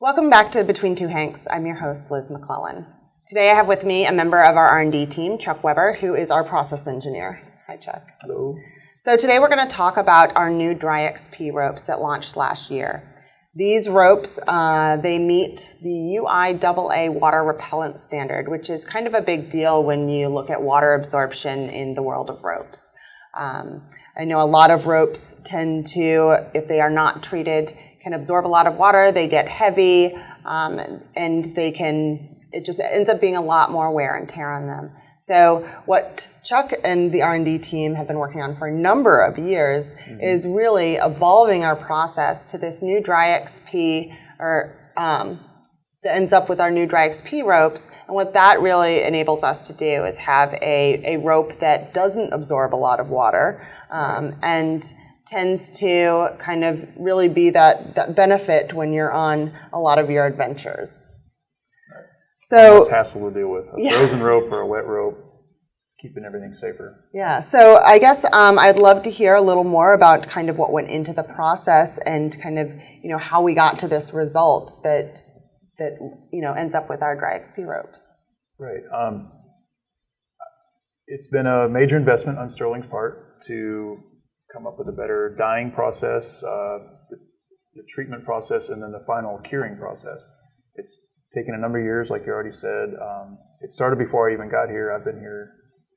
Welcome back to Between Two Hanks. I'm your host, Liz McClellan. Today I have with me a member of our R&D team, Chuck Weber, who is our process engineer. Hi, Chuck. Hello. So today we're going to talk about our new DryXP ropes that launched last year. These ropes, they meet the UIAA water repellent standard, which is kind of a big deal when you look at water absorption in the world of ropes. I know a lot of ropes tend to, if they are not treated, can absorb a lot of water. They get heavy, and it just ends up being a lot more wear and tear on them. So what Chuck and the R&D team have been working on for a number of years is really evolving our process to this new DryXP, that ends up with our new DryXP ropes. And what that really enables us to do is have a rope that doesn't absorb a lot of water, and tends to kind of really be that benefit when you're on a lot of your adventures. So less hassle to deal with. A frozen rope or a wet rope, keeping everything safer. Yeah, so I guess I'd love to hear a little more about kind of what went into the process and kind of, how we got to this result that ends up with our DryXP ropes. Right. It's been a major investment on Sterling's part to come up with a better dyeing process, the treatment process, and then the final curing process. It's taken a number of years, like you already said. It started before I even got here. I've been here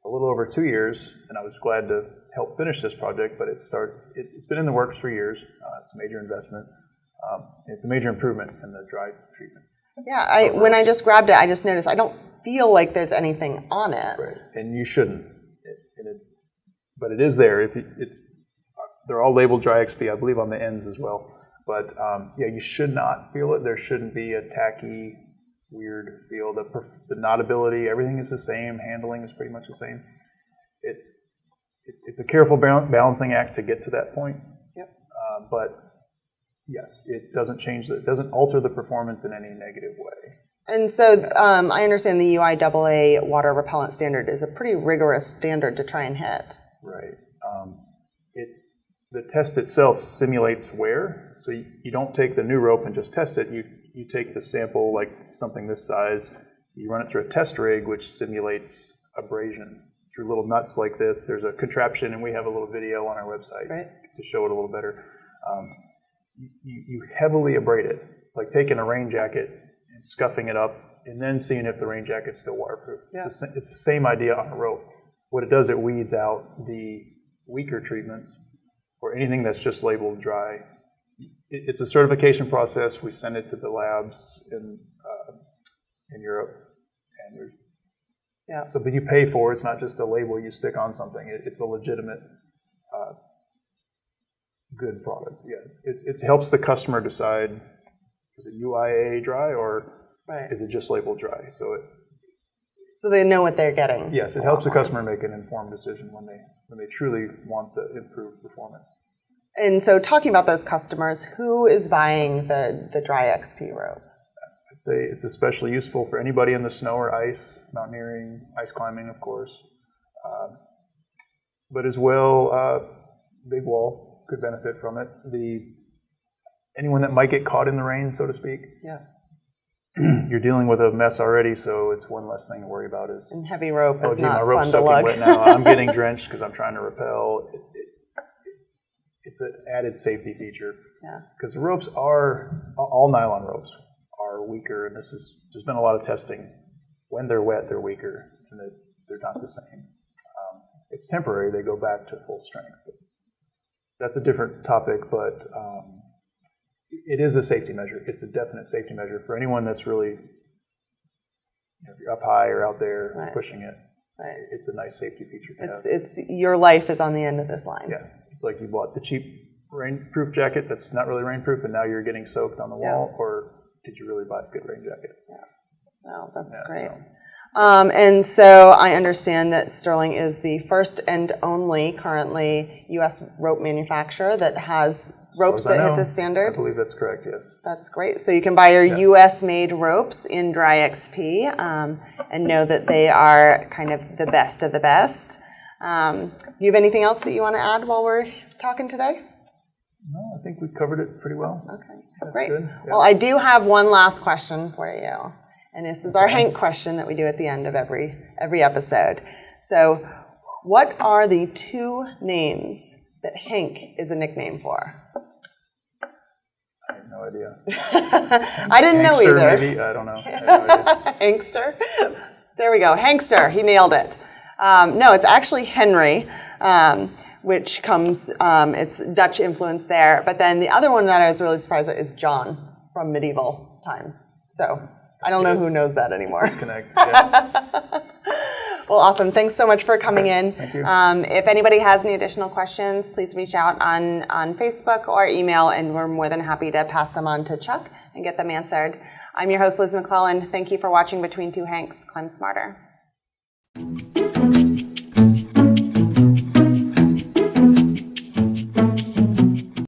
a little over 2 years, and I was glad to help finish this project, but it's been in the works for years. It's a major investment. It's a major improvement in the dry treatment. Yeah, when I just grabbed it, I just noticed I don't feel like there's anything on it. Right, and you shouldn't. But it is there. They're all labeled DryXP, I believe, on the ends as well. But you should not feel it. There shouldn't be a tacky, weird feel. The knotability, everything is the same. Handling is pretty much the same. It's a careful balancing act to get to that point. Yep. But yes, it doesn't it doesn't alter the performance in any negative way. And so I understand the UIAA water repellent standard is a pretty rigorous standard to try and hit. Right. The test itself simulates wear, so you don't take the new rope and just test it. You take the sample, like something this size, you run it through a test rig, which simulates abrasion through little nuts like this. There's a contraption, and we have a little video on our website to show it a little better. You heavily abrade it. It's like taking a rain jacket and scuffing it up, and then seeing if the rain jacket's still waterproof. Yeah. It's the same idea on a rope. What it does, it weeds out the weaker treatments, or anything that's just labeled dry. It's a certification process. We send it to the labs in Europe, and there's something you pay for. It's not just a label you stick on something. It's a legitimate, good product. Yeah, it helps the customer decide: is it UIAA dry or is it just labeled dry? So they know what they're getting. Yes, it helps the customer make an informed decision when they truly want the improved performance. And so talking about those customers, who is buying the DryXP rope? I'd say it's especially useful for anybody in the snow or ice, mountaineering, ice climbing, of course. But as well, big wall could benefit from it. Anyone that might get caught in the rain, so to speak. Yeah. You're dealing with a mess already, so it's one less thing to worry about. And heavy rope is not my rope's fun to lug. Wet now. I'm getting drenched because I'm trying to rappel. It's an added safety feature. Yeah. Because the ropes all nylon ropes are weaker, and there's been a lot of testing. When they're wet, they're weaker, and they're not the same. It's temporary. They go back to full strength. But that's a different topic, but it is a safety measure. It's a definite safety measure for anyone that's really, if you're up high or out there pushing it. Right. It's a nice safety feature to have. It's your life is on the end of this line. Yeah, it's like you bought the cheap rainproof jacket that's not really rainproof, and now you're getting soaked on the wall. Or did you really buy a good rain jacket? Yeah. No, that's great. And so I understand that Sterling is the first and only currently U.S. rope manufacturer that has ropes that hit the standard. I believe that's correct, yes. That's great. So you can buy your U.S.-made ropes in DryXP and know that they are kind of the best of the best. Do you have anything else that you want to add while we're talking today? No, I think we covered it pretty well. Okay, That's great. good. Yeah. Well, I do have one last question for you. And this is our Hank question that we do at the end of every episode. So, what are the 2 names that Hank is a nickname for? I have no idea. I didn't know Hankster, either. Maybe? I don't know. I have no idea. Hankster? There we go. Hankster. He nailed it. No, it's actually Henry, which comes, it's Dutch influence there. But then the other one that I was really surprised at is John from medieval times. So I don't know who knows that anymore. Disconnect. Yeah. Well, awesome. Thanks so much for coming in. Thank you. If anybody has any additional questions, please reach out on Facebook or email, and we're more than happy to pass them on to Chuck and get them answered. I'm your host, Liz McClellan. Thank you for watching Between Two Hanks. Climb smarter.